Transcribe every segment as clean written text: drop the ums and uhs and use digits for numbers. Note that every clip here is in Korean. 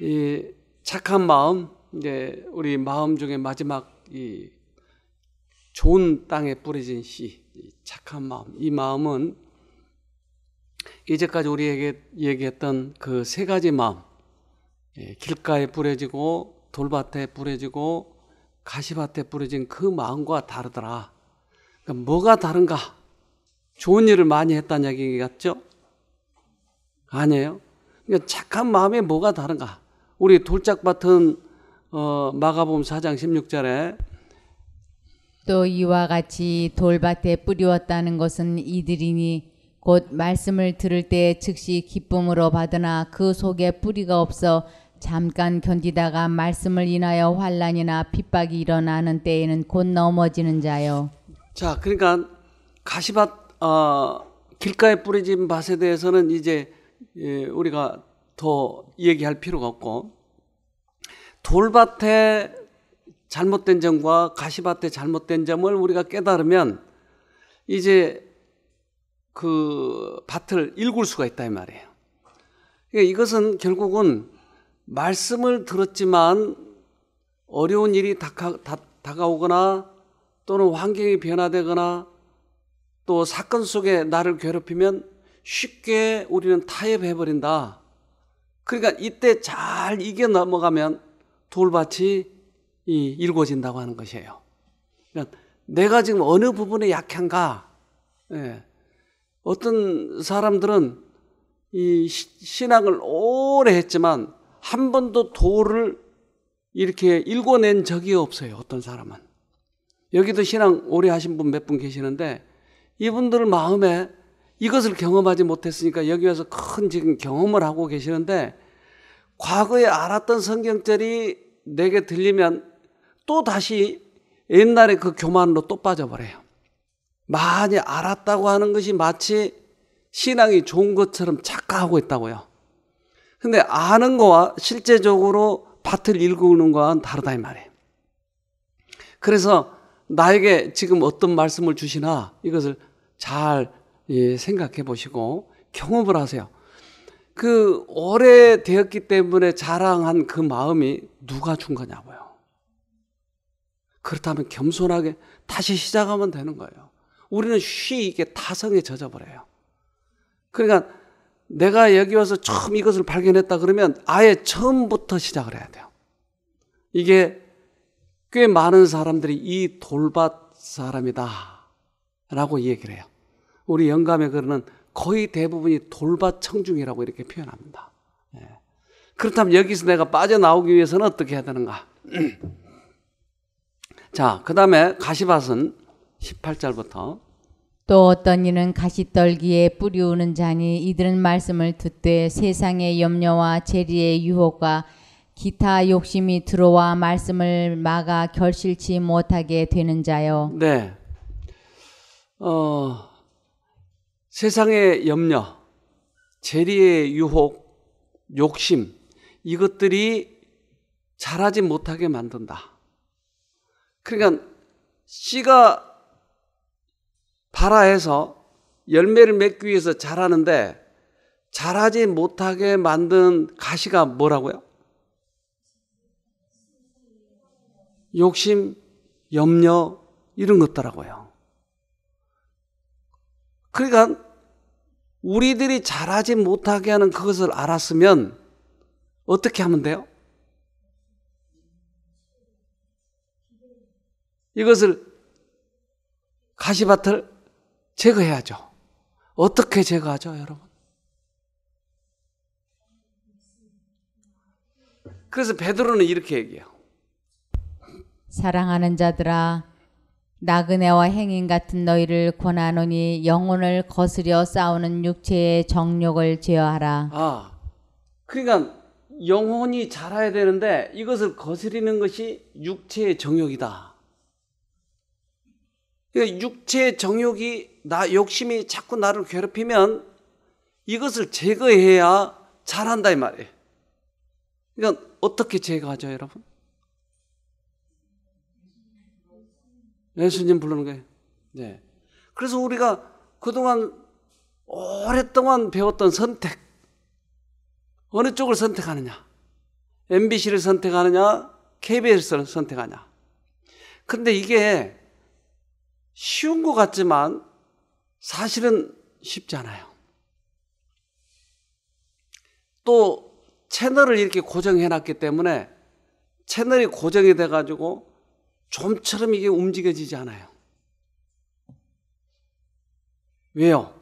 이 착한 마음, 이제 우리 마음 중에 마지막 이 좋은 땅에 뿌려진 씨, 착한 마음. 이 마음은 이제까지 우리에게 얘기했던 그 세 가지 마음, 길가에 뿌려지고 돌밭에 뿌려지고 가시밭에 뿌려진 그 마음과 다르더라. 그러니까 뭐가 다른가? 좋은 일을 많이 했다는 얘기 같죠? 아니에요. 그러니까 착한 마음에 뭐가 다른가? 우리 돌짝밭은 마가복음 4장 16절에 또 이와 같이 돌밭에 뿌리웠다는 것은 이들이니 곧 말씀을 들을 때 즉시 기쁨으로 받으나 그 속에 뿌리가 없어 잠깐 견디다가 말씀을 인하여 환난이나 핍박이 일어나는 때에는 곧 넘어지는 자요. 자, 그러니까 가시밭 길가에 뿌려진 밭에 대해서는 이제 우리가 더 얘기할 필요가 없고, 돌밭에 잘못된 점과 가시밭에 잘못된 점을 우리가 깨달으면 이제 그 밭을 일굴 수가 있다 이 말이에요. 그러니까 이것은 결국은 말씀을 들었지만 어려운 일이 다가오거나 또는 환경이 변화되거나 또 사건 속에 나를 괴롭히면 쉽게 우리는 타협해버린다. 그러니까 이때 잘 이겨 넘어가면 돌밭이 일궈진다고 하는 것이에요. 그러니까 내가 지금 어느 부분에 약한가? 어떤 사람들은 이 신앙을 오래 했지만 한 번도 돌을 이렇게 일궈낸 적이 없어요. 어떤 사람은. 여기도 신앙 오래 하신 분 몇 분 계시는데 이분들 마음에 이것을 경험하지 못했으니까 여기 와서 큰 지금 경험을 하고 계시는데, 과거에 알았던 성경절이 내게 들리면 또 다시 옛날에 그 교만으로 또 빠져버려요. 많이 알았다고 하는 것이 마치 신앙이 좋은 것처럼 착각하고 있다고요. 근데 아는 거와 실제적으로 밭을 일구는 거와는 다르다 이 말이에요. 그래서 나에게 지금 어떤 말씀을 주시나 이것을 잘 생각해 보시고 경험을 하세요. 그 오래되었기 때문에 자랑한 그 마음이 누가 준 거냐고요. 그렇다면 겸손하게 다시 시작하면 되는 거예요. 우리는 쉽게 타성에 젖어버려요. 그러니까 내가 여기 와서 처음 이것을 발견했다 그러면 아예 처음부터 시작을 해야 돼요. 이게 꽤 많은 사람들이 이 돌밭 사람이다 라고 얘기를 해요. 우리 영감에 그러는 거의 대부분이 돌밭 청중이라고 이렇게 표현합니다. 그렇다면 여기서 내가 빠져나오기 위해서는 어떻게 해야 되는가? 자, 그 다음에 가시밭은 18절부터 또 어떤 이는 가시떨기에 뿌리우는 자니 이들은 말씀을 듣되 세상의 염려와 재리의 유혹과 기타 욕심이 들어와 말씀을 막아 결실치 못하게 되는 자요. 네. 세상의 염려, 재리의 유혹, 욕심, 이것들이 자라지 못하게 만든다. 그러니까 씨가 발아해서 열매를 맺기 위해서 자라는데 자라지 못하게 만든 가시가 뭐라고요? 욕심, 염려 이런 것더라고요. 그러니까 우리들이 자라지 못하게 하는 그것을 알았으면 어떻게 하면 돼요? 이것을 가시밭을 제거해야죠. 어떻게 제거하죠, 여러분? 그래서 베드로는 이렇게 얘기해요. 사랑하는 자들아, 나그네와 행인 같은 너희를 권하노니 영혼을 거스려 싸우는 육체의 정욕을 제어하라. 그러니까 영혼이 자라야 되는데 이것을 거스리는 것이 육체의 정욕이다. 그러니까 육체의 정욕이 욕심이 자꾸 나를 괴롭히면 이것을 제거해야 자란다 이 말이에요. 그러니까 어떻게 제거하죠, 여러분? 예수님 부르는 거예요. 네. 그래서 우리가 그동안 오랫동안 배웠던 선택, 어느 쪽을 선택하느냐? MBC를 선택하느냐, KBS를 선택하냐. 근데 이게 쉬운 것 같지만 사실은 쉽지 않아요. 또 채널을 이렇게 고정해 놨기 때문에 채널이 고정이 돼가지고 좀처럼 이게 움직여지지 않아요. 왜요?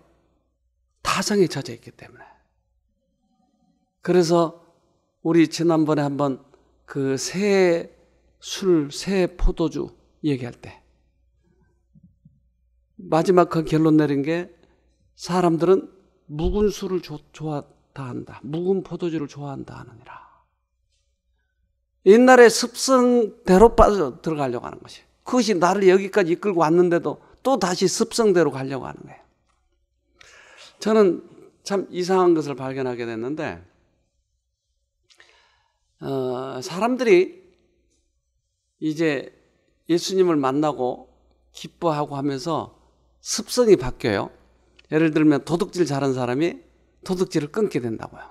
타성에 젖어 있기 때문에. 그래서 우리 지난번에 한번 그 새 술, 새 포도주 얘기할 때 마지막 그 결론 내린 게 사람들은 묵은 술을 좋아한다 한다. 묵은 포도주를 좋아한다 하느니라. 옛날에 습성대로 빠져 들어가려고 하는 것이. 그것이 나를 여기까지 이끌고 왔는데도 또 다시 습성대로 가려고 하는 거예요. 저는 참 이상한 것을 발견하게 됐는데 사람들이 이제 예수님을 만나고 기뻐하고 하면서 습성이 바뀌어요. 예를 들면 도둑질 잘하는 사람이 도둑질을 끊게 된다고요.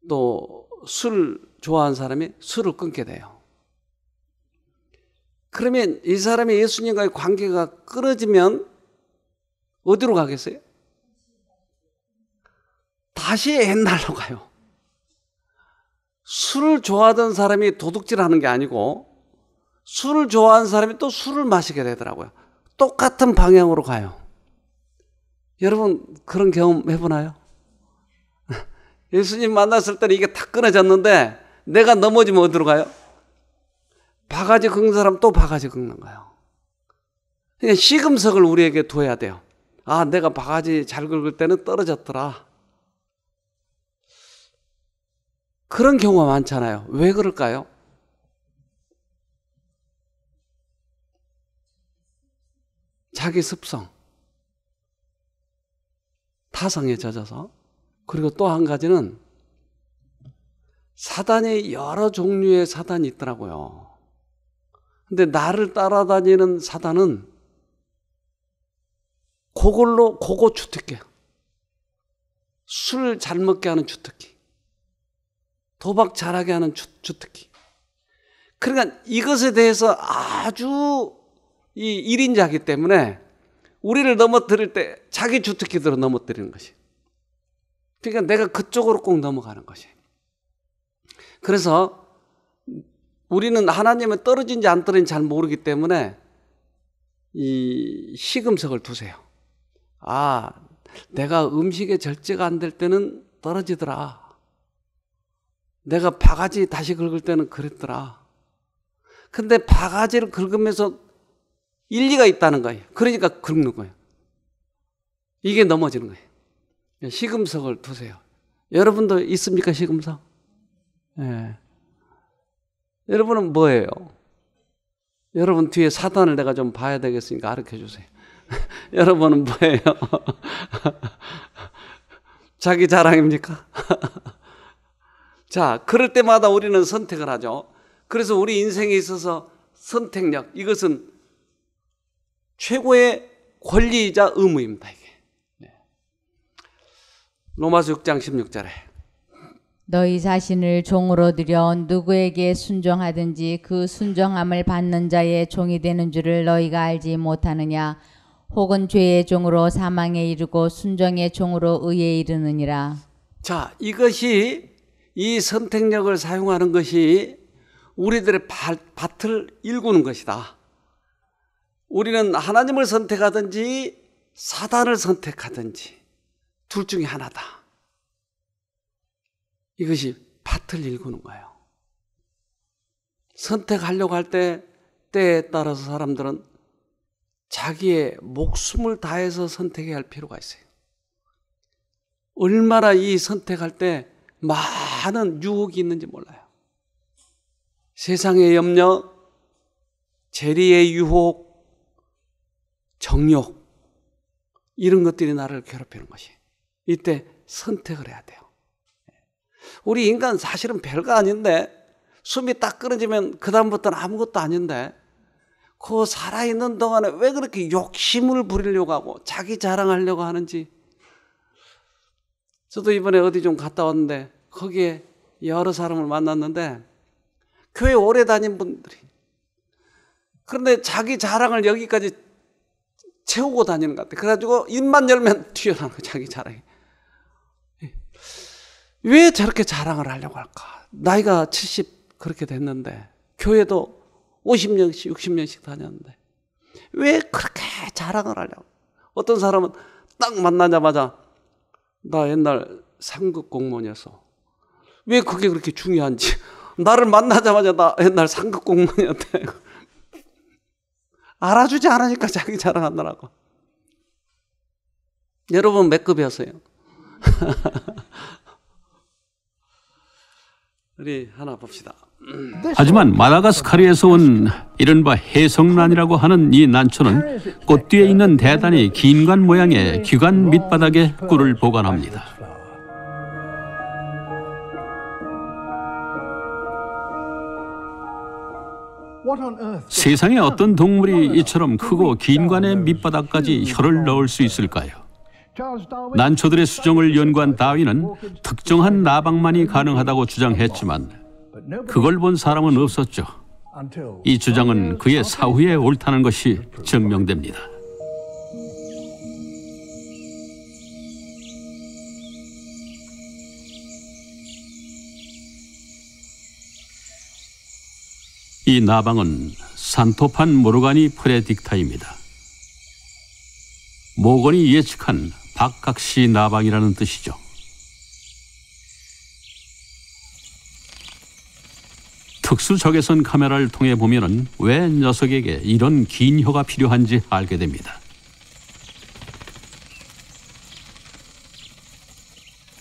또 술 좋아하는 사람이 술을 끊게 돼요. 그러면 이 사람이 예수님과의 관계가 끊어지면 어디로 가겠어요? 다시 옛날로 가요. 술을 좋아하던 사람이 도둑질하는 게 아니고 술을 좋아하는 사람이 또 술을 마시게 되더라고요. 똑같은 방향으로 가요. 여러분 그런 경험 해보나요? 예수님 만났을 때는 이게 다 끊어졌는데 내가 넘어지면 어디로 가요? 바가지 긁는 사람 또 바가지 긁는 거예요. 그냥 시금석을 우리에게 둬야 돼요. 아, 내가 바가지 잘 긁을 때는 떨어졌더라. 그런 경우가 많잖아요. 왜 그럴까요? 자기 습성, 타성에 젖어서. 그리고 또 한 가지는 사단이 여러 종류의 사단이 있더라고요. 근데 나를 따라다니는 사단은 그거 주특기예요. 술 잘 먹게 하는 주특기, 도박 잘하게 하는 주특기. 그러니까 이것에 대해서 아주 이 일인자이기 때문에 우리를 넘어뜨릴 때 자기 주특기대로 넘어뜨리는 것이. 그러니까 내가 그쪽으로 꼭 넘어가는 것이. 그래서 우리는 하나님은 떨어진지 안 떨어진지 잘 모르기 때문에 이 시금석을 두세요. 아, 내가 음식에 절제가 안 될 때는 떨어지더라. 내가 바가지 다시 긁을 때는 그랬더라. 근데 바가지를 긁으면서 일리가 있다는 거예요. 그러니까 긁는 거예요. 이게 넘어지는 거예요. 시금석을 두세요. 여러분도 있습니까, 시금석? 예. 여러분은 뭐예요? 여러분 뒤에 사단을 내가 좀 봐야 되겠으니까 가르쳐 주세요. 여러분은 뭐예요? 자기 자랑입니까? 자, 그럴 때마다 우리는 선택을 하죠. 그래서 우리 인생에 있어서 선택력, 이것은 최고의 권리이자 의무입니다. 이게. 로마서 6장 16절에 너희 자신을 종으로 들여 누구에게 순종하든지 그 순종함을 받는 자의 종이 되는 줄을 너희가 알지 못하느냐. 혹은 죄의 종으로 사망에 이르고 순종의 종으로 의에 이르느니라. 자, 이것이 이 선택력을 사용하는 것이 우리들의 밭을 일구는 것이다. 우리는 하나님을 선택하든지 사단을 선택하든지 둘 중에 하나다. 이것이 밭을 일구는 거예요. 선택하려고 할 때에 따라서 사람들은 자기의 목숨을 다해서 선택해야 할 필요가 있어요. 얼마나 이 선택할 때 많은 유혹이 있는지 몰라요. 세상의 염려, 재리의 유혹, 정욕, 이런 것들이 나를 괴롭히는 것이. 이때 선택을 해야 돼요. 우리 인간 사실은 별거 아닌데 숨이 딱 끊어지면 그 다음부터는 아무것도 아닌데 그 살아있는 동안에 왜 그렇게 욕심을 부리려고 하고 자기 자랑하려고 하는지. 저도 이번에 어디 좀 갔다 왔는데 거기에 여러 사람을 만났는데 교회 오래 다닌 분들이, 그런데 자기 자랑을 여기까지 채우고 다니는 것 같아요. 그래가지고 입만 열면 튀어나오는 거예요, 자기 자랑이. 왜 저렇게 자랑을 하려고 할까? 나이가 70 그렇게 됐는데 교회도 50년씩 60년씩 다녔는데 왜 그렇게 자랑을 하려고? 어떤 사람은 딱 만나자마자 나 옛날 상급 공무원이었어. 왜 그게 그렇게 중요한지. 나를 만나자마자 나 옛날 상급 공무원이었대. 알아주지 않으니까 자기 자랑하느라고. 여러분 몇 급이었어요? 우리 하나 봅시다. 하지만 마다가스카르에서 온 이른바 해성란이라고 하는 이 난초는 꽃 뒤에 있는 대단히 긴 관 모양의 기관 밑바닥에 꿀을 보관합니다. 세상에 어떤 동물이 이처럼 크고 긴 관의 밑바닥까지 혀를 넣을 수 있을까요? 난초들의 수정을 연구한 다윈은 특정한 나방만이 가능하다고 주장했지만 그걸 본 사람은 없었죠. 이 주장은 그의 사후에 옳다는 것이 증명됩니다. 이 나방은 산토판 모르가니 프레딕타입니다. 모건이 예측한 박각시 나방이라는 뜻이죠. 특수 적외선 카메라를 통해 보면은 왜 녀석에게 이런 긴 혀가 필요한지 알게 됩니다.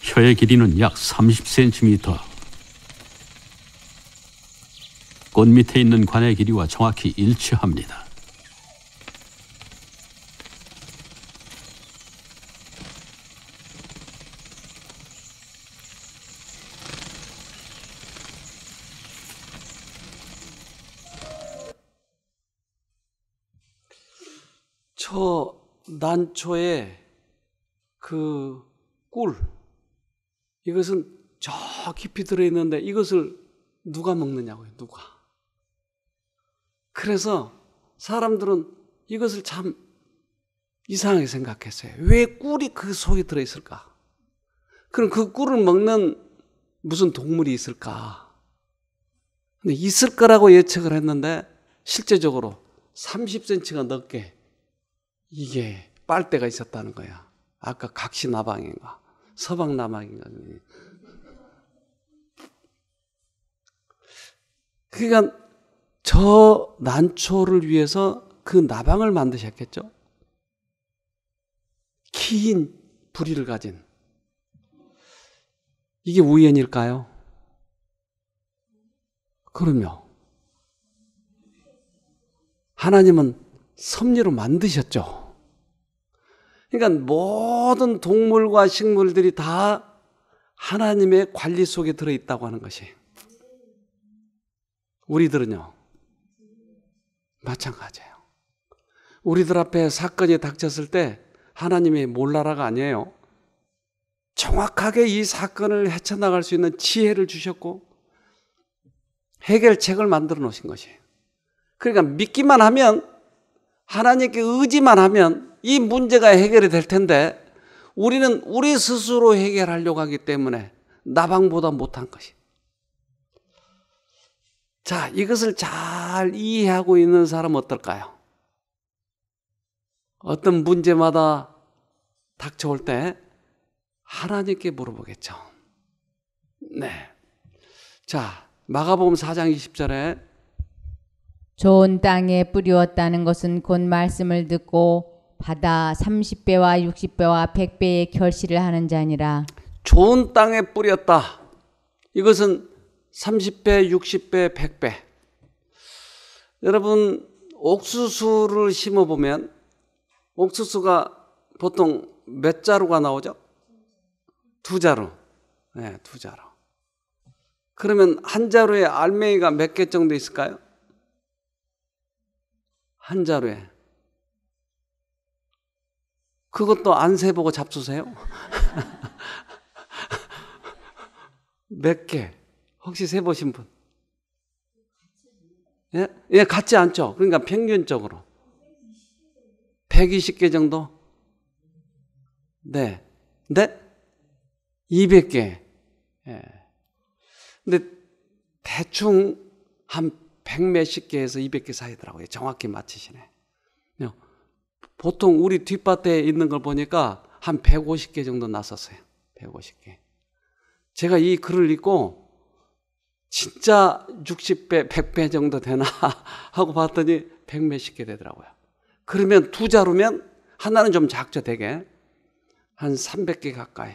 혀의 길이는 약 30cm. 꽃 밑에 있는 관의 길이와 정확히 일치합니다. 저 난초의 그 꿀, 이것은 저 깊이 들어있는데 이것을 누가 먹느냐고요, 누가. 그래서 사람들은 이것을 참 이상하게 생각했어요. 왜 꿀이 그 속에 들어있을까? 그럼 그 꿀을 먹는 무슨 동물이 있을까? 근데 있을 거라고 예측을 했는데 실제적으로 30cm가 넘게 이게 빨대가 있었다는 거야. 아까 각시나방인가 서방나방인가. 그러니까 저 난초를 위해서 그 나방을 만드셨겠죠. 긴 부리를 가진. 이게 우연일까요? 그럼요. 하나님은 섭리로 만드셨죠. 그러니까 모든 동물과 식물들이 다 하나님의 관리 속에 들어있다고 하는 것이. 우리들은요, 마찬가지예요. 우리들 앞에 사건이 닥쳤을 때 하나님이 몰라라가 아니에요. 정확하게 이 사건을 헤쳐나갈 수 있는 지혜를 주셨고 해결책을 만들어 놓으신 것이에요. 그러니까 믿기만 하면, 하나님께 의지만 하면 이 문제가 해결이 될 텐데 우리는 우리 스스로 해결하려고 하기 때문에 나방보다 못한 것이. 자, 이것을 잘 이해하고 있는 사람은 어떨까요? 어떤 문제마다 닥쳐올 때 하나님께 물어보겠죠. 네. 자, 마가복음 4장 20절에 좋은 땅에 뿌리었다는 것은 곧 말씀을 듣고 받아 30배와 60배와 100배의 결실을 하는 자니라. 좋은 땅에 뿌렸다. 이것은 30배, 60배, 100배. 여러분, 옥수수를 심어보면 옥수수가 보통 몇 자루가 나오죠? 2자루. 네, 2자루. 그러면 한 자루에 알맹이가 몇 개 정도 있을까요? 한 자루에. 그것도 안 세보고 잡수세요? 몇 개? 혹시 세보신 분? 예? 예, 같지 않죠. 그러니까 평균적으로 120개 정도? 네. 네? 200개. 예. 근데 대충 한 100몇십 개에서 200개 사이더라고요. 정확히 맞히시네. 보통 우리 뒷밭에 있는 걸 보니까 한 150개 정도 났었어요. 150개. 제가 이 글을 읽고 진짜 60배, 100배 정도 되나 하고 봤더니 100몇십 개 되더라고요. 그러면 두 자루면 하나는 좀 작죠, 되게. 한 300개 가까이.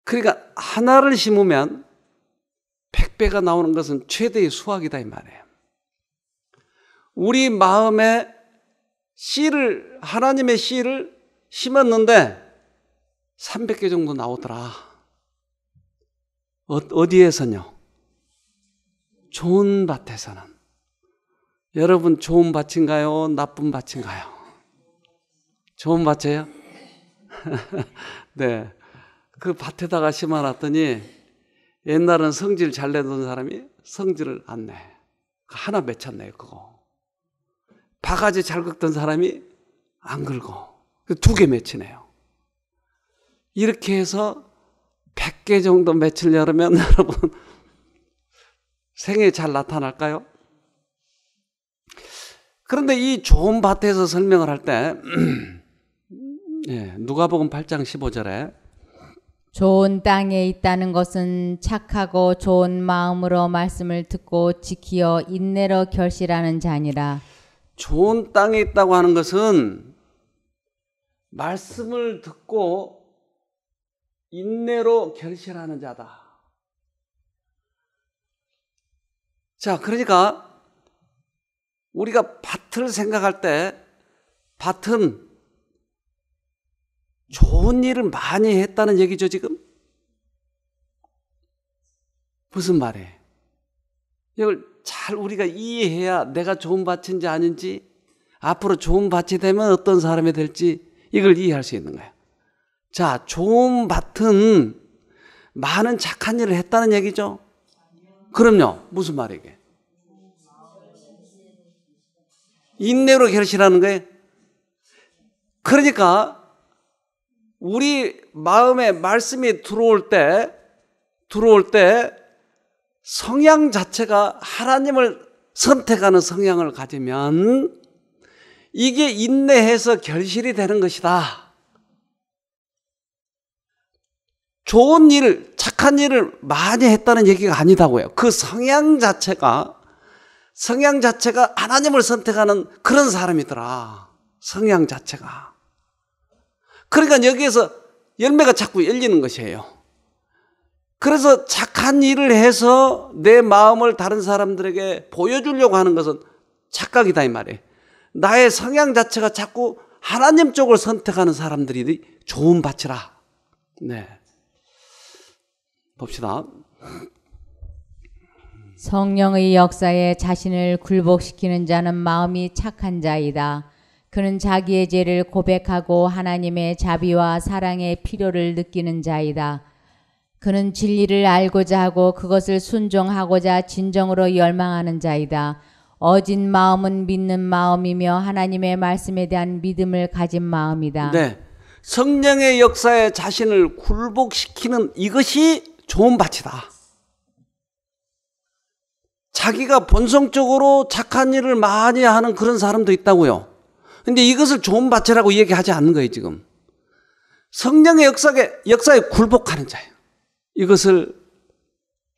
그러니까 하나를 심으면 100배가 나오는 것은 최대의 수확이다 이 말이에요. 우리 마음에 씨를, 하나님의 씨를 심었는데 300개 정도 나오더라. 어디에서요? 좋은 밭에서는. 여러분 좋은 밭인가요? 나쁜 밭인가요? 좋은 밭이에요? 네. 그 밭에다가 심어놨더니 옛날은 성질 잘 내던 사람이 성질을 안 내. 하나 맺혔네요, 그거. 바가지 잘 긁던 사람이 안 긁어. 2개 맺히네요. 이렇게 해서 100개 정도 맺히려면 여러분 생에 잘 나타날까요? 그런데 이 좋은 밭에서 설명을 할 때 예, 누가복음 8장 15절에 좋은 땅에 있다는 것은 착하고 좋은 마음으로 말씀을 듣고 지키어 인내로 결실하는 자니라. 좋은 땅에 있다고 하는 것은 말씀을 듣고 인내로 결실하는 자다. 자, 그러니까 우리가 밭을 생각할 때 밭은 좋은 일을 많이 했다는 얘기죠, 지금? 무슨 말이에요? 이걸 잘 우리가 이해해야 내가 좋은 밭인지 아닌지, 앞으로 좋은 밭이 되면 어떤 사람이 될지 이걸 이해할 수 있는 거예요. 자, 좋은 밭은 많은 착한 일을 했다는 얘기죠? 그럼요. 무슨 말이에요? 이게? 인내로 결실하는 거예요. 그러니까 우리 마음에 말씀이 들어올 때 성향 자체가 하나님을 선택하는 성향을 가지면 이게 인내해서 결실이 되는 것이다. 좋은 일, 착한 일을 많이 했다는 얘기가 아니다고요. 그 성향 자체가 하나님을 선택하는 그런 사람이더라. 성향 자체가. 그러니까 여기에서 열매가 자꾸 열리는 것이에요. 그래서 착한 일을 해서 내 마음을 다른 사람들에게 보여주려고 하는 것은 착각이다 이 말이에요. 나의 성향 자체가 자꾸 하나님 쪽을 선택하는 사람들이 좋은 밭이라. 네. 봅시다. 성령의 역사에 자신을 굴복시키는 자는 마음이 착한 자이다. 그는 자기의 죄를 고백하고 하나님의 자비와 사랑의 필요를 느끼는 자이다. 그는 진리를 알고자 하고 그것을 순종하고자 진정으로 열망하는 자이다. 어진 마음은 믿는 마음이며 하나님의 말씀에 대한 믿음을 가진 마음이다. 네, 성령의 역사에 자신을 굴복시키는 이것이 좋은 밭이다. 자기가 본성적으로 착한 일을 많이 하는 그런 사람도 있다고요. 근데 이것을 좋은 밭이라고 얘기하지 않는 거예요, 지금. 성령의 역사에 굴복하는 자예요. 이것을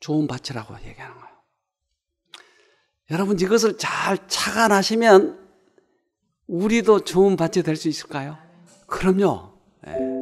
좋은 밭이라고 얘기하는 거예요. 여러분, 이것을 잘 착안하시면 우리도 좋은 밭이 될 수 있을까요? 그럼요. 네.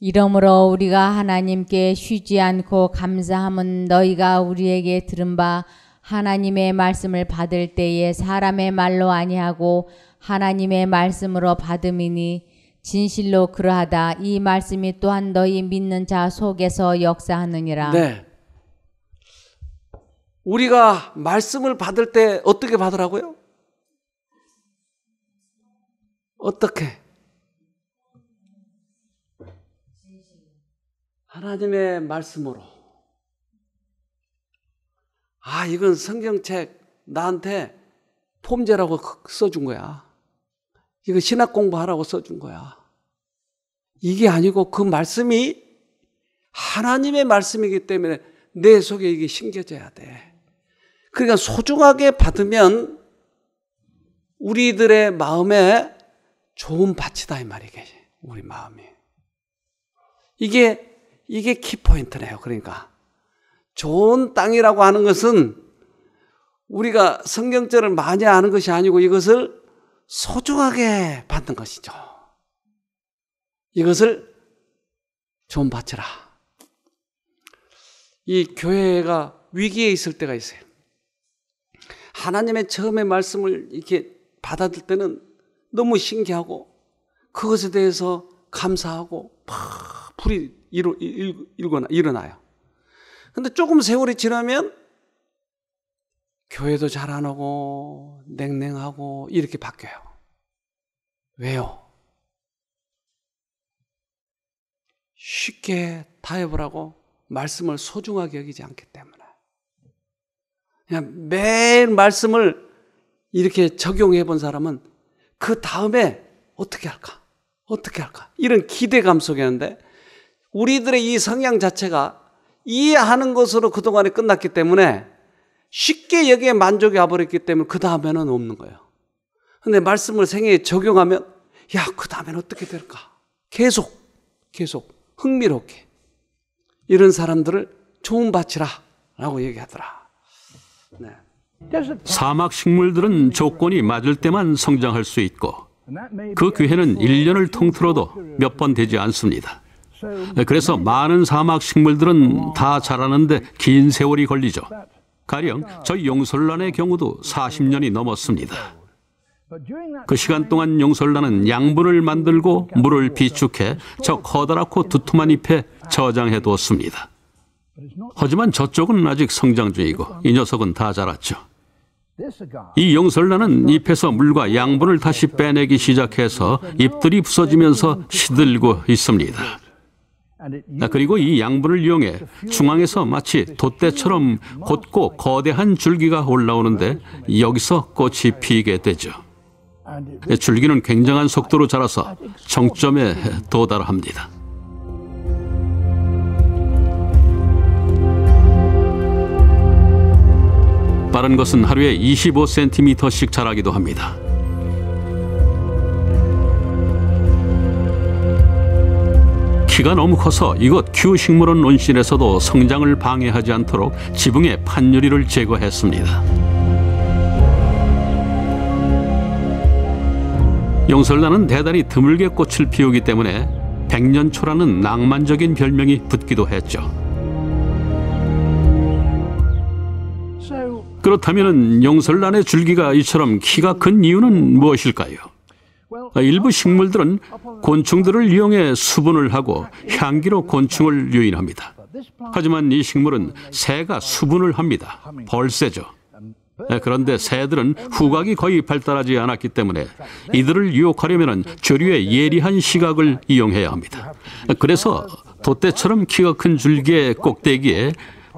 이러므로 우리가 하나님께 쉬지 않고 감사함은 너희가 우리에게 들은 바 하나님의 말씀을 받을 때에 사람의 말로 아니하고 하나님의 말씀으로 받음이니 진실로 그러하다. 이 말씀이 또한 너희 믿는 자 속에서 역사하느니라. 네. 우리가 말씀을 받을 때 어떻게 받으라고요? 어떻게? 하나님의 말씀으로. 이건 성경책 나한테 폼제라고 써준 거야. 이거 신학 공부하라고 써준 거야. 이게 아니고 그 말씀이 하나님의 말씀이기 때문에 내 속에 이게 심겨져야 돼. 그러니까 소중하게 받으면 우리들의 마음에 좋은 밭이다 이 말이게. 우리 마음이. 이게 키포인트네요. 그러니까 좋은 땅이라고 하는 것은 우리가 성경절을 많이 아는 것이 아니고 이것을 소중하게 받는 것이죠. 이것을 좋은 밭이라. 이 교회가 위기에 있을 때가 있어요. 하나님의 처음의 말씀을 이렇게 받아들 때는 너무 신기하고 그것에 대해서 감사하고 막 불이 일어나요. 근데 조금 세월이 지나면 교회도 잘 안 오고 냉랭하고 이렇게 바뀌어요. 왜요? 쉽게 타협을 하고 말씀을 소중하게 여기지 않기 때문에. 그냥 매일 말씀을 이렇게 적용해 본 사람은 그 다음에 어떻게 할까? 어떻게 할까? 이런 기대감 속이었는데 우리들의 이 성향 자체가 이해하는 것으로 그동안에 끝났기 때문에 쉽게 여기에 만족이 와버렸기 때문에 그 다음에는 없는 거예요. 근데 말씀을 생애에 적용하면 그 다음에는 어떻게 될까? 계속 흥미롭게 이런 사람들을 좋은 밭이라 라고 얘기하더라. 네. 사막 식물들은 조건이 맞을 때만 성장할 수 있고 그 기회는 1년을 통틀어도 몇 번 되지 않습니다. 그래서 많은 사막 식물들은 다 자라는데 긴 세월이 걸리죠. 가령 저희 용설란의 경우도 40년이 넘었습니다. 그 시간 동안 용설란은 양분을 만들고 물을 비축해 저 커다랗고 두툼한 잎에 저장해 두었습니다. 하지만 저쪽은 아직 성장 중이고 이 녀석은 다 자랐죠. 이 용설란은 잎에서 물과 양분을 다시 빼내기 시작해서 잎들이 부서지면서 시들고 있습니다. 그리고 이 양분을 이용해 중앙에서 마치 돛대처럼 곧고 거대한 줄기가 올라오는데 여기서 꽃이 피게 되죠. 줄기는 굉장한 속도로 자라서 정점에 도달합니다. 빠른 것은 하루에 25cm씩 자라기도 합니다. 키가 너무 커서 이곳 큐식물원 논신에서도 성장을 방해하지 않도록 지붕에 판유리를 제거했습니다. 용설란은 대단히 드물게 꽃을 피우기 때문에 백년초라는 낭만적인 별명이 붙기도 했죠. 그렇다면 용설란의 줄기가 이처럼 키가 큰 이유는 무엇일까요? 일부 식물들은 곤충들을 이용해 수분을 하고 향기로 곤충을 유인합니다. 하지만 이 식물은 새가 수분을 합니다. 벌새죠. 그런데 새들은 후각이 거의 발달하지 않았기 때문에 이들을 유혹하려면 조류의 예리한 시각을 이용해야 합니다. 그래서 돛대처럼 키가 큰 줄기의 꼭대기에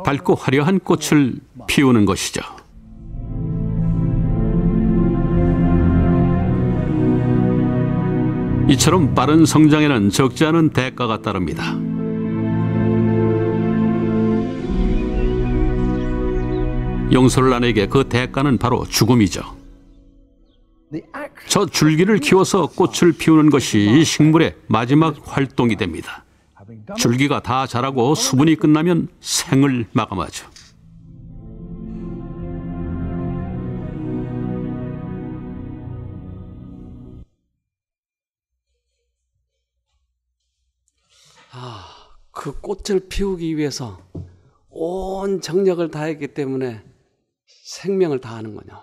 밝고 화려한 꽃을 피우는 것이죠. 이처럼 빠른 성장에는 적지 않은 대가가 따릅니다. 용설란에게 그 대가는 바로 죽음이죠. 저 줄기를 키워서 꽃을 피우는 것이 이 식물의 마지막 활동이 됩니다. 줄기가 다 자라고 수분이 끝나면 생을 마감하죠. 그 꽃을 피우기 위해서 온 정력을 다했기 때문에 생명을 다하는군요.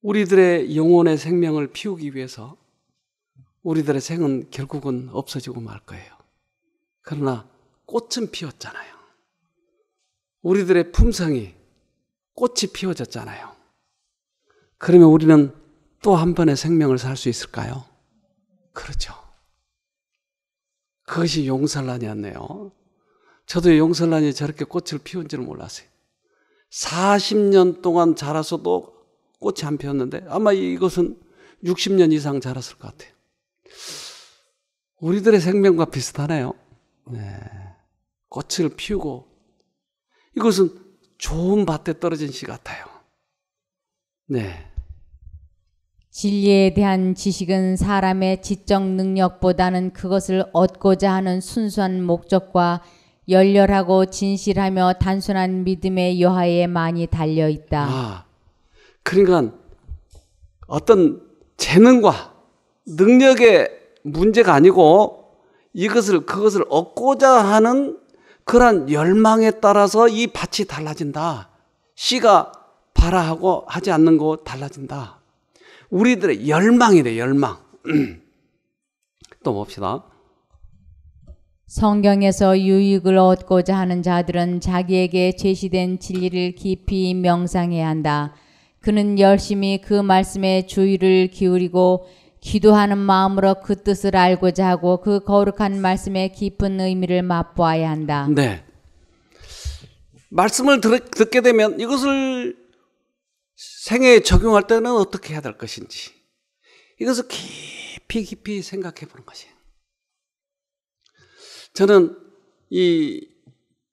우리들의 영혼의 생명을 피우기 위해서 우리들의 생은 결국은 없어지고 말 거예요. 그러나 꽃은 피웠잖아요. 우리들의 품성이 꽃이 피워졌잖아요. 그러면 우리는 또 한 번의 생명을 살 수 있을까요? 그렇죠. 그것이 용설란이었네요. 저도 용설란이 저렇게 꽃을 피운 줄 몰랐어요. 40년 동안 자라서도 꽃이 안 피었는데 아마 이것은 60년 이상 자랐을 것 같아요. 우리들의 생명과 비슷하네요. 네. 꽃을 피우고 이것은 좋은 밭에 떨어진 씨 같아요. 네. 진리에 대한 지식은 사람의 지적 능력보다는 그것을 얻고자 하는 순수한 목적과 열렬하고 진실하며 단순한 믿음의 여하에 많이 달려 있다. 그러니까 어떤 재능과 능력의 문제가 아니고 그것을 얻고자 하는 그런 열망에 따라서 이 밭이 달라진다. 씨가 발아하고 하지 않는 거 달라진다. 우리들의 열망이래, 열망. 또 봅시다. 성경에서 유익을 얻고자 하는 자들은 자기에게 제시된 진리를 깊이 명상해야 한다. 그는 열심히 그 말씀에 주의를 기울이고 기도하는 마음으로 그 뜻을 알고자 하고 그 거룩한 말씀의 깊은 의미를 맛보아야 한다. 네. 말씀을 듣게 되면 이것을 생애에 적용할 때는 어떻게 해야 될 것인지 이것을 깊이 생각해 보는 것이에요. 저는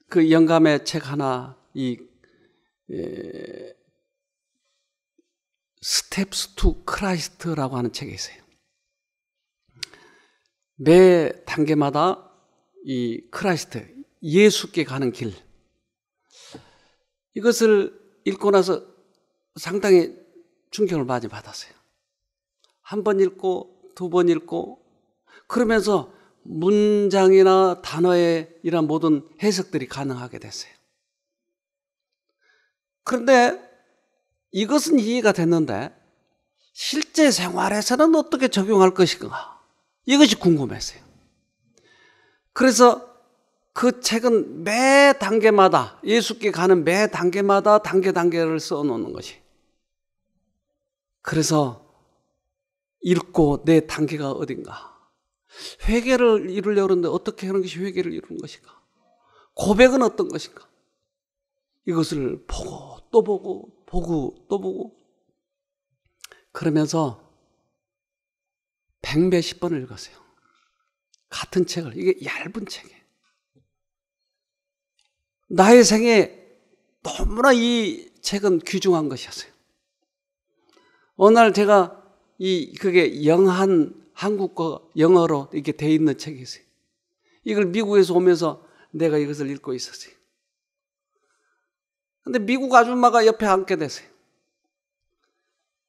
그 영감의 책 하나, 스텝스 투 크라이스트라고 하는 책이 있어요. 매 단계마다 이 크라이스트, 예수께 가는 길. 이것을 읽고 나서 상당히 충격을 많이 받았어요. 한 번 읽고, 두 번 읽고, 그러면서 문장이나 단어의 이런 모든 해석들이 가능하게 됐어요. 그런데 이것은 이해가 됐는데 실제 생활에서는 어떻게 적용할 것인가? 이것이 궁금했어요. 그래서 그 책은 매 단계마다 예수께 가는 매 단계마다 단계를 써놓는 것이. 그래서 읽고 내 단계가 어딘가. 회개를 이루려고 하는데 어떻게 하는 것이 회개를 이루는 것인가? 고백은 어떤 것인가? 이것을 보고 또 보고 또 보고 그러면서 100몇십 번을 읽었어요. 같은 책을. 이게 얇은 책이에요. 나의 생에 너무나 이 책은 귀중한 것이었어요. 어느 날 제가 그게 한국어, 영어로 이렇게 돼 있는 책이 있어요. 이걸 미국에서 오면서 내가 이것을 읽고 있었어요. 근데 미국 아줌마가 옆에 앉게 됐어요.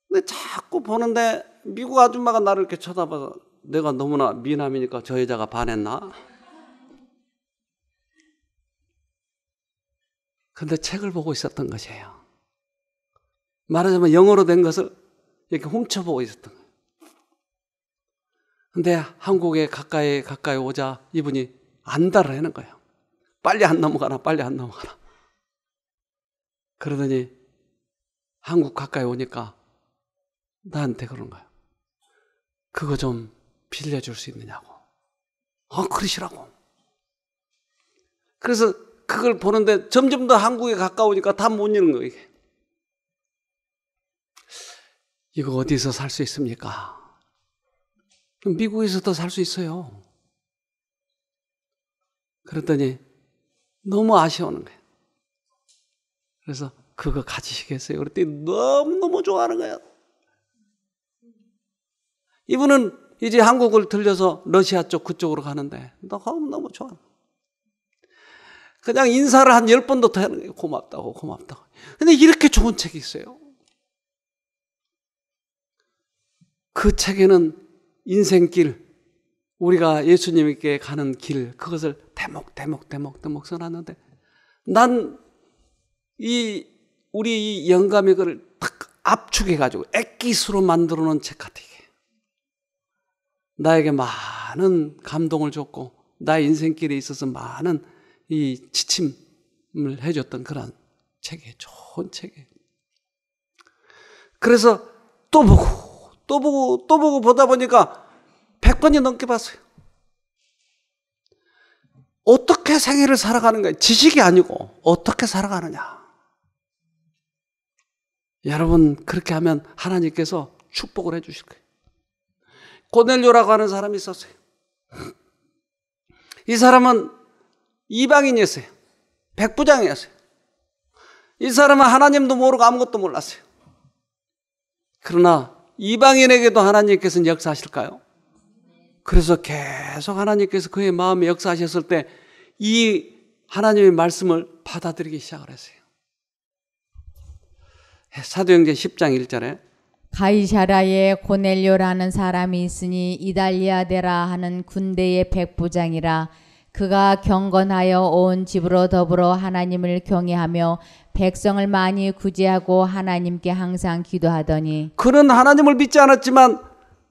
근데 자꾸 보는데 미국 아줌마가 나를 이렇게 쳐다봐서 내가 너무나 미남이니까 저 여자가 반했나? 근데 책을 보고 있었던 것이에요. 말하자면 영어로 된 것을 이렇게 훔쳐보고 있었던 거예요. 근데 한국에 가까이 오자 이분이 안달을 하는 거예요. 빨리 안 넘어가라. 그러더니 한국 가까이 오니까 나한테 그런 거예요. 그거 좀 빌려줄 수 있느냐고. 그러시라고. 그래서 그걸 보는데 점점 더 한국에 가까우니까 다 못 읽는 거예요. 이거 어디서 살 수 있습니까? 미국에서도 살 수 있어요. 그랬더니 너무 아쉬워하는 거예요. 그래서 그거 가지시겠어요? 그랬더니 너무너무 좋아하는 거예요. 이분은 이제 한국을 들려서 러시아 쪽 그쪽으로 가는데 너무 좋아. 그냥 인사를 한 10번도 더 하는 거예요. 고맙다고. 근데 이렇게 좋은 책이 있어요. 그 책에는 인생길, 우리가 예수님께 가는 길, 그것을 대목 써놨는데 난 우리 이 영감이 그걸 딱 압축해가지고 액기스로 만들어 놓은 책 같아. 이게. 나에게 많은 감동을 줬고 나의 인생길에 있어서 많은 이 지침을 해줬던 그런 책이에요. 좋은 책이에요. 그래서 또 보고 또 보고 또 보고 보다 보니까 100번이 넘게 봤어요. 어떻게 생애를 살아가는 거예요? 지식이 아니고 어떻게 살아가느냐. 여러분 그렇게 하면 하나님께서 축복을 해 주실 거예요. 고넬료라고 하는 사람이 있었어요. 이 사람은 이방인이었어요. 백부장이었어요. 이 사람은 하나님도 모르고 아무것도 몰랐어요. 그러나 이방인에게도 하나님께서는 역사하실까요? 그래서 계속 하나님께서 그의 마음에 역사하셨을 때 이 하나님의 말씀을 받아들이기 시작을 했어요. 사도행전 10장 1절에 가이사라에 고넬료라는 사람이 있으니 이달리아데라 하는 군대의 백부장이라. 그가 경건하여 온 집으로 더불어 하나님을 경외하며 백성을 많이 구제하고 하나님께 항상 기도하더니. 그는 하나님을 믿지 않았지만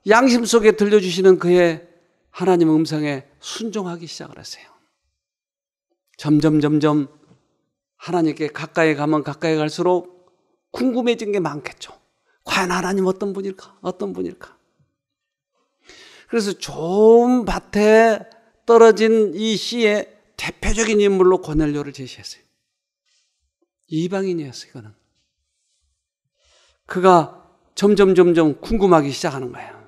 양심 속에 들려주시는 그의 하나님 음성에 순종하기 시작을 했어요. 점점 하나님께 가까이 가면 가까이 갈수록 궁금해진 게 많겠죠. 과연 하나님 어떤 분일까? 어떤 분일까? 그래서 좋은 밭에 떨어진 이 씨의 대표적인 인물로 고넬료를 제시했어요. 이방인이었어요. 그는. 그가 점점 궁금하기 시작하는 거예요.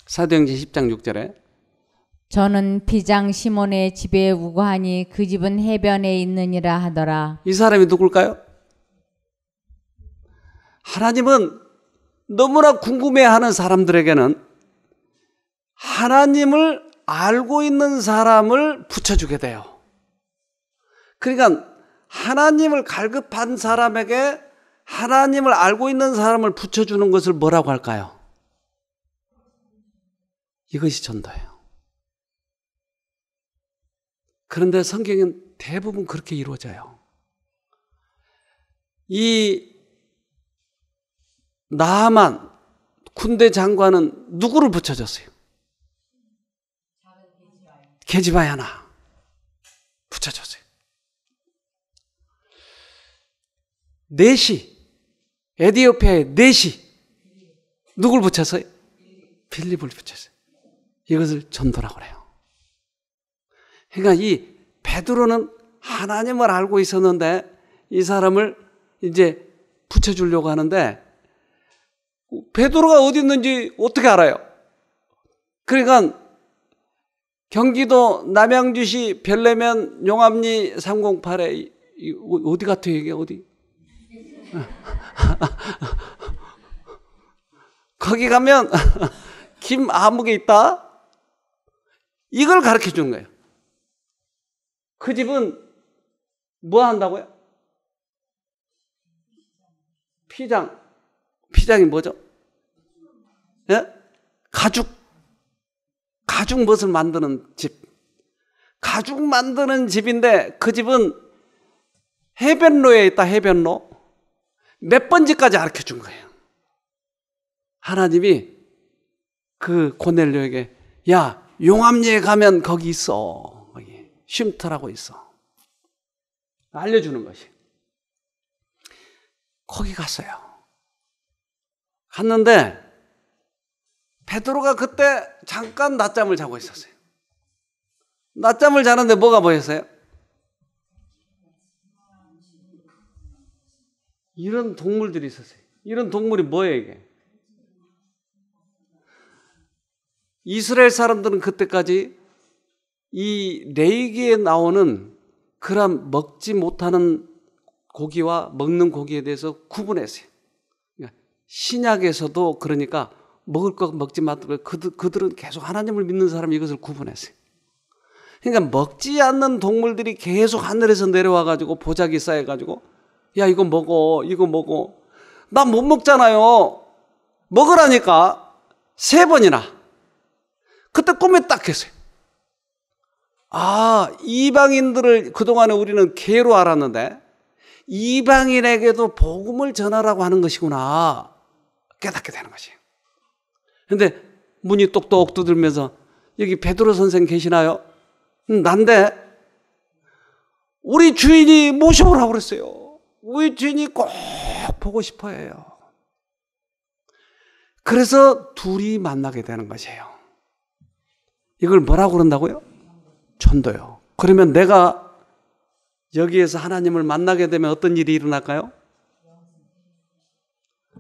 사도행전 10장 6절에 저는 비장 시몬의 집에 우거하니 그 집은 해변에 있느니라 하더라. 이 사람이 누굴까요? 하나님은 너무나 궁금해하는 사람들에게는 하나님을 알고 있는 사람을 붙여주게 돼요. 그러니까 하나님을 갈급한 사람에게 하나님을 알고 있는 사람을 붙여주는 것을 뭐라고 할까요? 이것이 전도예요. 그런데 성경은 대부분 그렇게 이루어져요. 이 나아만 군대 장관은 누구를 붙여줬어요? 게지바에 하나 붙여줬어요. 넷이 에디오피아의 넷이 누굴 붙였어요? 빌립을 붙였어요. 이것을 전도라고 그래요. 그러니까 이 베드로는 하나님을 알고 있었는데 이 사람을 이제 붙여주려고 하는데 베드로가 어디 있는지 어떻게 알아요? 그러니까 경기도 남양주시 별내면 용암리 308에 어디 같아요 이게 어디? 거기 가면 김아무개 있다? 이걸 가르쳐 주는 거예요. 그 집은 뭐 한다고요? 피장이 뭐죠? 예? 가죽 무엇을 만드는 집. 가죽 만드는 집인데 그 집은 해변로에 있다. 해변로. 몇 번지까지 가르쳐 준 거예요. 하나님이 그 고넬료에게 야 용암리에 가면 거기 있어. 거기 쉼터라고 있어. 알려주는 것이. 거기 갔어요. 갔는데 베드로가 그때 잠깐 낮잠을 자고 있었어요. 낮잠을 자는데 뭐가 보였어요? 이런 동물들이 있었어요. 이런 동물이 뭐예요 이게? 이스라엘 사람들은 그때까지 이 레위기에 나오는 그런 먹지 못하는 고기와 먹는 고기에 대해서 구분했어요. 그러니까 신약에서도 그러니까 먹을 것 먹지 말고 그들은 계속 하나님을 믿는 사람이 이것을 구분했어요. 그러니까 먹지 않는 동물들이 계속 하늘에서 내려와가지고 보자기 쌓여가지고 야 이거 먹어 이거 먹어 나 못 먹잖아요. 먹으라니까 3번이나 그때 꿈에 딱 했어요. 아 이방인들을 그동안에 우리는 개로 알았는데 이방인에게도 복음을 전하라고 하는 것이구나 깨닫게 되는 것이에요. 그런데 문이 똑똑 두들면서 여기 베드로 선생 계시나요? 난데 우리 주인이 모셔오라고 그랬어요. 우리 주인이 꼭 보고 싶어 해요. 그래서 둘이 만나게 되는 것이에요. 이걸 뭐라고 그런다고요? 전도요. 그러면 내가 여기에서 하나님을 만나게 되면 어떤 일이 일어날까요?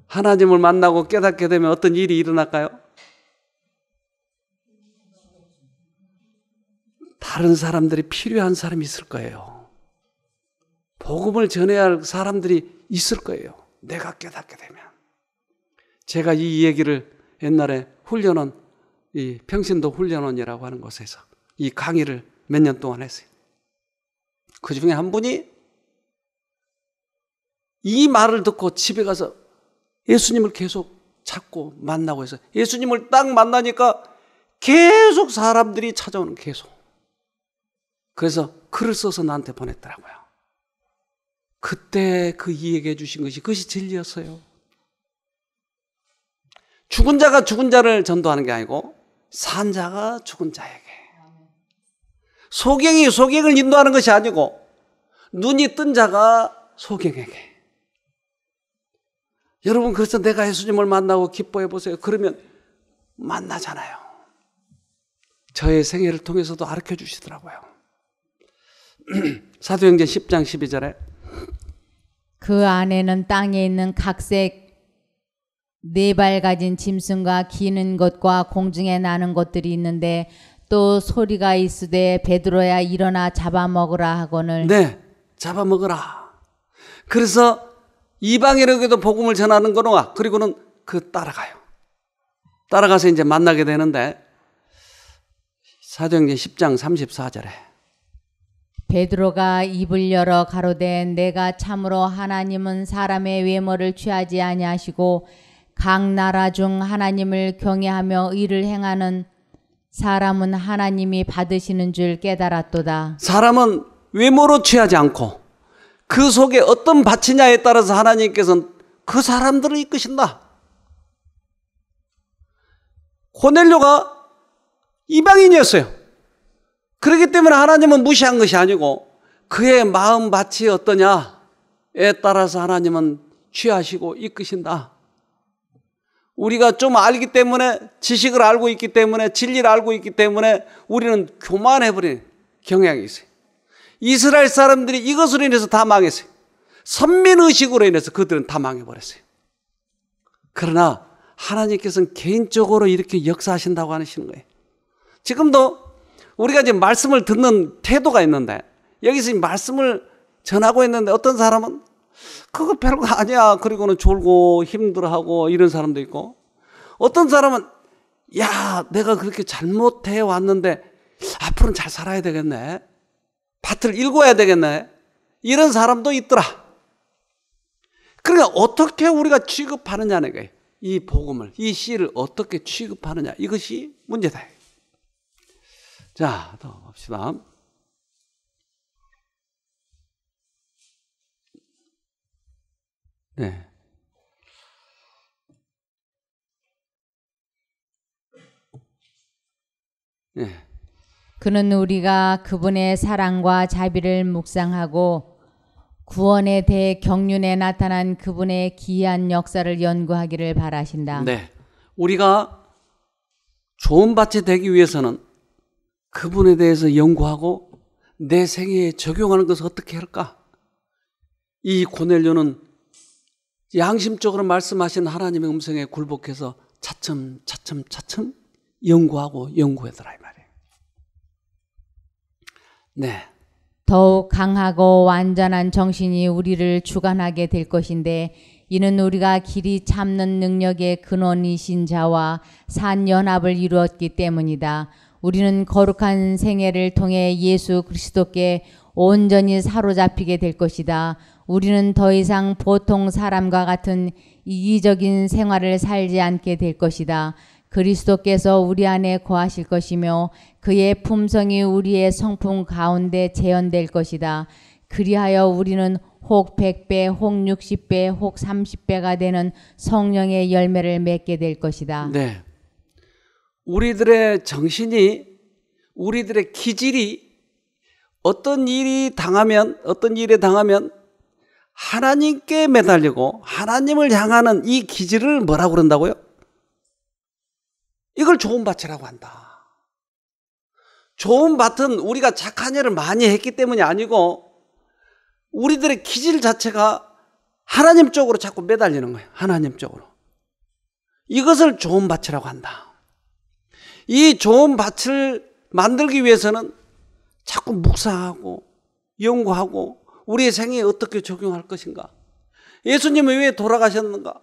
하나님을 만나고 깨닫게 되면 어떤 일이 일어날까요? 다른 사람들이 필요한 사람이 있을 거예요. 복음을 전해야 할 사람들이 있을 거예요. 내가 깨닫게 되면. 제가 이 얘기를 옛날에 훈련원, 이 평신도 훈련원이라고 하는 곳에서 이 강의를 몇 년 동안 했어요. 그 중에 한 분이 이 말을 듣고 집에 가서 예수님을 계속 찾고 만나고 해서 예수님을 딱 만나니까 계속 사람들이 찾아오는, 계속. 그래서 글을 써서 나한테 보냈더라고요. 그때 그 이야기해 주신 것이 그것이 진리였어요. 죽은 자가 죽은 자를 전도하는 게 아니고 산 자가 죽은 자에게, 소경이 소경을 인도하는 것이 아니고 눈이 뜬 자가 소경에게. 여러분, 그래서 내가 예수님을 만나고 기뻐해 보세요. 그러면 만나잖아요. 저의 생애를 통해서도 가르쳐 주시더라고요. 사도행전 10장 12절에 그 안에는 땅에 있는 각색 4발 가진 짐승과 기는 것과 공중에 나는 것들이 있는데 또 소리가 있으되 베드로야 일어나 잡아먹으라 하거늘. 네, 잡아먹으라. 그래서 이방인에게도 복음을 전하는 거노아. 그리고는 그 따라가요. 따라가서 이제 만나게 되는데 사도행전 10장 34절에 베드로가 입을 열어 가로되 내가 참으로 하나님은 사람의 외모를 취하지 아니하시고 각 나라 중 하나님을 경외하며 의를 행하는 사람은 하나님이 받으시는 줄 깨달았도다. 사람은 외모로 취하지 않고 그 속에 어떤 밭이냐에 따라서 하나님께서는 그 사람들을 이끄신다. 고넬료가 이방인이었어요. 그렇기 때문에 하나님은 무시한 것이 아니고 그의 마음 밭이 어떠냐에 따라서 하나님은 취하시고 이끄신다. 우리가 좀 알기 때문에, 지식을 알고 있기 때문에, 진리를 알고 있기 때문에 우리는 교만해버리는 경향이 있어요. 이스라엘 사람들이 이것으로 인해서 다 망했어요. 선민의식으로 인해서 그들은 다 망해버렸어요. 그러나 하나님께서는 개인적으로 이렇게 역사하신다고 하시는 거예요. 지금도 우리가 지금 말씀을 듣는 태도가 있는데, 여기서 말씀을 전하고 있는데 어떤 사람은 그거 별거 아니야, 그리고는 졸고 힘들어하고 이런 사람도 있고, 어떤 사람은 야, 내가 그렇게 잘못해 왔는데 앞으로는 잘 살아야 되겠네, 밭을 읽어야 되겠네, 이런 사람도 있더라. 그러니까 어떻게 우리가 취급하느냐는 거예요. 이 복음을, 이 씨를 어떻게 취급하느냐, 이것이 문제다. 자, 더 봅시다. 네. 네. 그는 우리가 그분의 사랑과 자비를 묵상하고 구원에 대해 경륜에 나타난 그분의 기이한 역사를 연구하기를 바라신다. 네. 우리가 좋은 밭이 되기 위해서는 그분에 대해서 연구하고 내 생애에 적용하는 것을 어떻게 할까? 이 고넬료는 양심적으로 말씀하신 하나님의 음성에 굴복해서 차츰 연구하고 연구하더라, 이 말이에요. 네. 더욱 강하고 완전한 정신이 우리를 주관하게 될 것인데 이는 우리가 길이 참는 능력의 근원이신 자와 산연합을 이루었기 때문이다. 우리는 거룩한 생애를 통해 예수 그리스도께 온전히 사로잡히게 될 것이다. 우리는 더 이상 보통 사람과 같은 이기적인 생활을 살지 않게 될 것이다. 그리스도께서 우리 안에 거하실 것이며 그의 품성이 우리의 성품 가운데 재현될 것이다. 그리하여 우리는 혹 100배, 혹 60배, 혹 30배가 되는 성령의 열매를 맺게 될 것이다. 네. 우리들의 정신이, 우리들의 기질이 어떤 일에 당하면 하나님께 매달리고 하나님을 향하는 이 기질을 뭐라고 그런다고요? 이걸 좋은 밭이라고 한다. 좋은 밭은 우리가 착한 일을 많이 했기 때문이 아니고 우리들의 기질 자체가 하나님 쪽으로 자꾸 매달리는 거예요. 하나님 쪽으로. 이것을 좋은 밭이라고 한다. 이 좋은 밭을 만들기 위해서는 자꾸 묵상하고 연구하고 우리의 생애에 어떻게 적용할 것인가, 예수님은 왜 돌아가셨는가,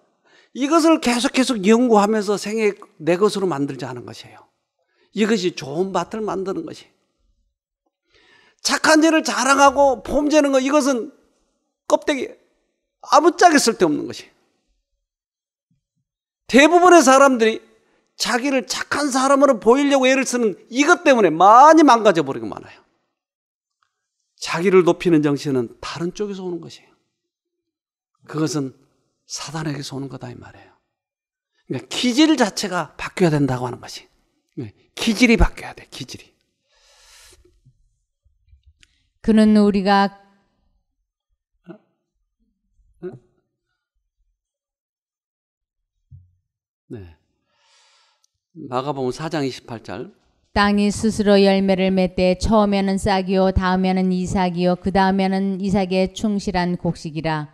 이것을 계속 연구하면서 생애 내 것으로 만들지 않은 것이에요. 이것이 좋은 밭을 만드는 것이. 착한 일을 자랑하고 폼재는 것, 이것은 껍데기, 아무짝에 쓸데없는 것이. 대부분의 사람들이 자기를 착한 사람으로 보이려고 애를 쓰는 이것 때문에 많이 망가져 버리고 많아요. 자기를 높이는 정신은 다른 쪽에서 오는 것이에요. 그것은 사단에게서 오는 거다 이 말이에요. 그러니까 기질 자체가 바뀌어야 된다고 하는 것이. 기질이 바뀌어야 돼, 기질이. 그는 우리가 네. 마가복음 4장 28절. 땅이 스스로 열매를 맺되 처음에는 싹이요 다음에는 이삭이요 그 다음에는 이삭의 충실한 곡식이라.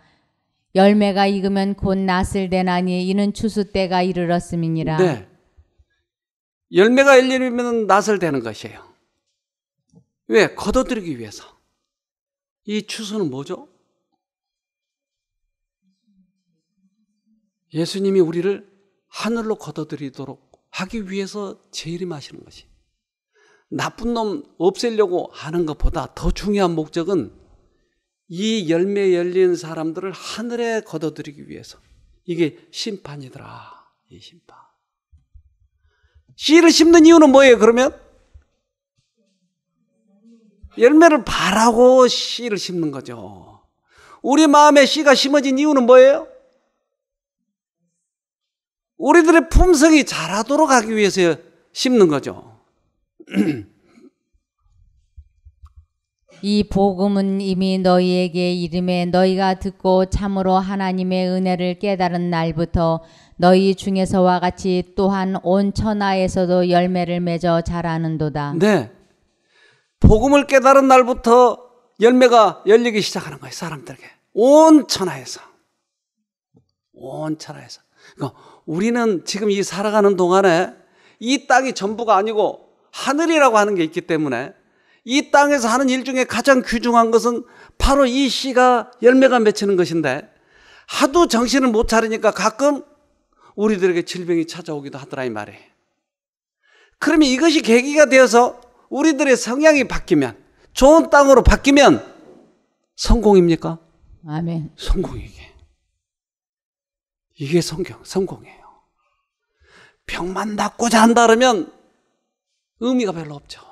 열매가 익으면 곧 낫을 되나니 이는 추수 때가 이르렀음이니라. 네. 열매가 열리면 낫을 되는 것이에요. 왜? 걷어들이기 위해서. 이 추수는 뭐죠? 예수님이 우리를 하늘로 걷어들이도록 하기 위해서 재림하시는 것이. 나쁜 놈 없애려고 하는 것보다 더 중요한 목적은 이 열매 열린 사람들을 하늘에 걷어들이기 위해서. 이게 심판이더라. 이 심판. 씨를 심는 이유는 뭐예요? 그러면 열매를 바라고 씨를 심는 거죠. 우리 마음에 씨가 심어진 이유는 뭐예요? 우리들의 품성이 자라도록 하기 위해서 심는 거죠. 이 복음은 이미 너희에게 이름에 너희가 듣고 참으로 하나님의 은혜를 깨달은 날부터 너희 중에서와 같이 또한 온 천하에서도 열매를 맺어 자라는도다. 네, 복음을 깨달은 날부터 열매가 열리기 시작하는 거예요. 사람들에게. 온 천하에서. 온 천하에서. 그러니까 우리는 지금 이 살아가는 동안에 이 땅이 전부가 아니고 하늘이라고 하는 게 있기 때문에 이 땅에서 하는 일 중에 가장 귀중한 것은 바로 이 씨가 열매가 맺히는 것인데, 하도 정신을 못 차리니까 가끔 우리들에게 질병이 찾아오기도 하더라 이 말이에요. 그러면 이것이 계기가 되어서 우리들의 성향이 바뀌면, 좋은 땅으로 바뀌면 성공입니까? 아멘. 성공이게. 이게 성공이에요. 병만 낫고자 한다 그러면 의미가 별로 없죠.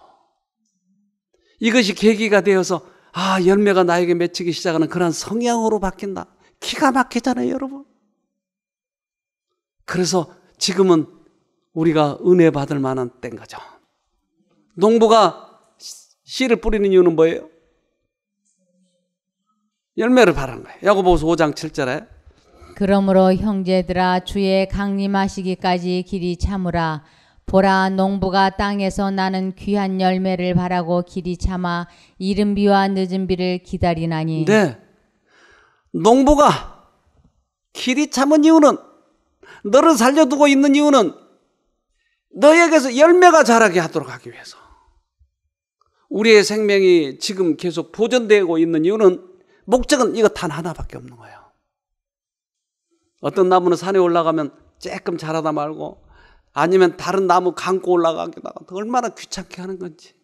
이것이 계기가 되어서 열매가 나에게 맺히기 시작하는 그런 성향으로 바뀐다. 기가 막히잖아요, 여러분. 그래서 지금은 우리가 은혜 받을 만한 때인 거죠. 농부가 씨를 뿌리는 이유는 뭐예요? 열매를 바라는 거예요. 야고보서 5장 7절에 그러므로 형제들아 주의 강림하시기까지 길이 참으라. 보라 농부가 땅에서 나는 귀한 열매를 바라고 길이 참아 이른 비와 늦은 비를 기다리나니. 네, 농부가 길이 참은 이유는, 너를 살려두고 있는 이유는 너에게서 열매가 자라게 하도록 하기 위해서. 우리의 생명이 지금 계속 보존되고 있는 이유는, 목적은 이거 단 하나밖에 없는 거예요. 어떤 나무는 산에 올라가면 조금 자라다 말고, 아니면 다른 나무 감고 올라가기도 하고, 얼마나 귀찮게 하는 건지.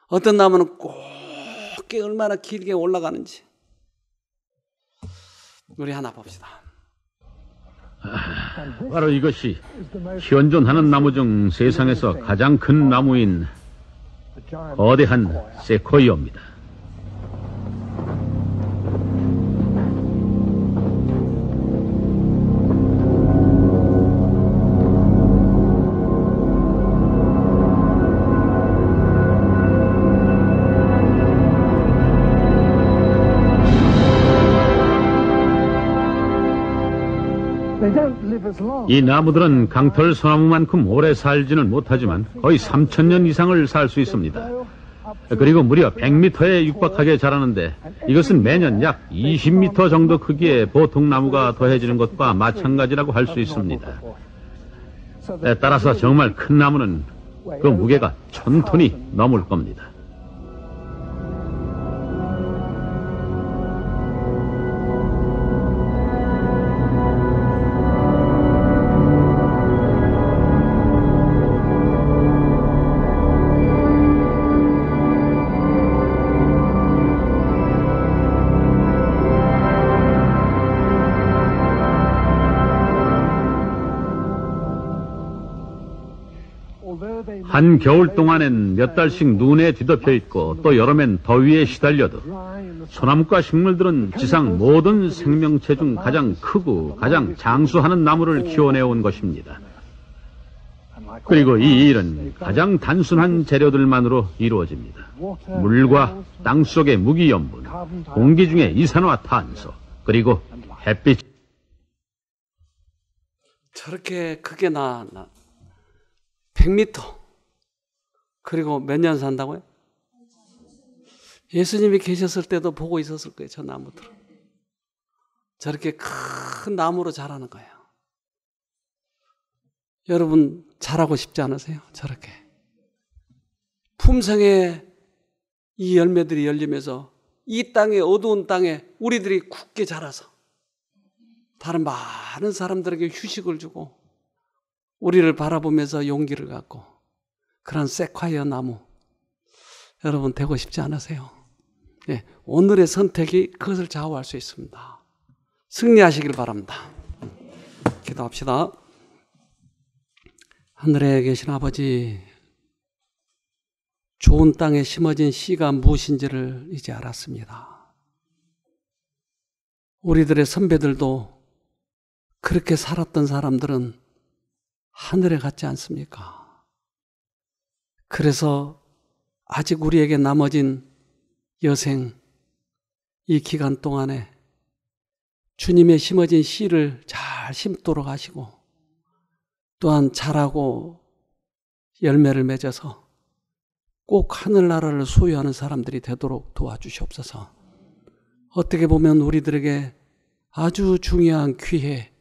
어떤 나무는 곱게 얼마나 길게 올라가는지. 우리 하나 봅시다. 바로 이것이 현존하는 나무 중 세상에서 가장 큰 나무인 거대한 세코이어입니다. 이 나무들은 강털 소나무만큼 오래 살지는 못하지만 거의 3,000년 이상을 살 수 있습니다. 그리고 무려 100m에 육박하게 자라는데 이것은 매년 약 20m 정도 크기의 보통 나무가 더해지는 것과 마찬가지라고 할 수 있습니다. 따라서 정말 큰 나무는 그 무게가 1,000톤이 넘을 겁니다. 한 겨울 동안엔 몇 달씩 눈에 뒤덮여 있고 또 여름엔 더위에 시달려도 소나무과 식물들은 지상 모든 생명체 중 가장 크고 가장 장수하는 나무를 키워내온 것입니다. 그리고 이 일은 가장 단순한 재료들만으로 이루어집니다. 물과 땅속의 무기염분, 공기 중의 이산화탄소, 그리고 햇빛. 저렇게 크게 100m. 그리고 몇 년 산다고요? 예수님이 계셨을 때도 보고 있었을 거예요, 저 나무들은. 저렇게 큰 나무로 자라는 거예요. 여러분, 자라고 싶지 않으세요? 저렇게. 품성의 이 열매들이 열리면서 이 땅에, 어두운 땅에 우리들이 굳게 자라서 다른 많은 사람들에게 휴식을 주고 우리를 바라보면서 용기를 갖고 그런 세콰이어 나무 여러분 되고 싶지 않으세요? 예, 오늘의 선택이 그것을 좌우할 수 있습니다. 승리하시길 바랍니다. 기도합시다. 하늘에 계신 아버지, 좋은 땅에 심어진 씨가 무엇인지를 이제 알았습니다. 우리들의 선배들도 그렇게 살았던 사람들은 하늘에 갔지 않습니까? 그래서 아직 우리에게 남아진 여생, 이 기간 동안에 주님의 심어진 씨를 잘 심도록 하시고 또한 자라고 열매를 맺어서 꼭 하늘나라를 소유하는 사람들이 되도록 도와주시옵소서. 어떻게 보면 우리들에게 아주 중요한 기회,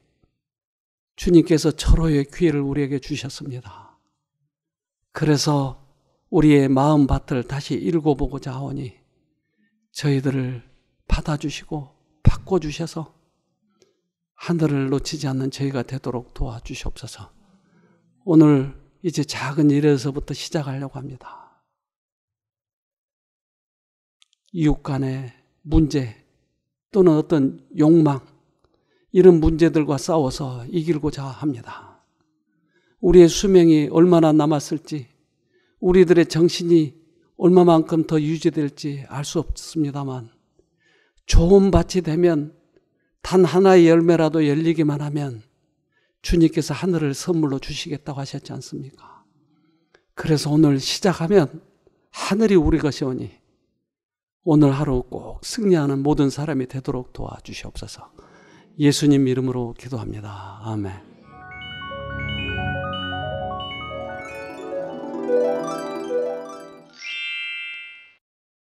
주님께서 철호의 기회를 우리에게 주셨습니다. 그래서 우리의 마음밭을 다시 읽어보고자 하오니 저희들을 받아주시고 바꿔주셔서 하늘을 놓치지 않는 저희가 되도록 도와주시옵소서. 오늘 이제 작은 일에서부터 시작하려고 합니다. 이웃 간의 문제 또는 어떤 욕망, 이런 문제들과 싸워서 이기고자 합니다. 우리의 수명이 얼마나 남았을지, 우리들의 정신이 얼마만큼 더 유지될지 알 수 없습니다만 좋은 밭이 되면 단 하나의 열매라도 열리기만 하면 주님께서 하늘을 선물로 주시겠다고 하셨지 않습니까? 그래서 오늘 시작하면 하늘이 우리 것이오니 오늘 하루 꼭 승리하는 모든 사람이 되도록 도와주시옵소서. 예수님 이름으로 기도합니다. 아멘.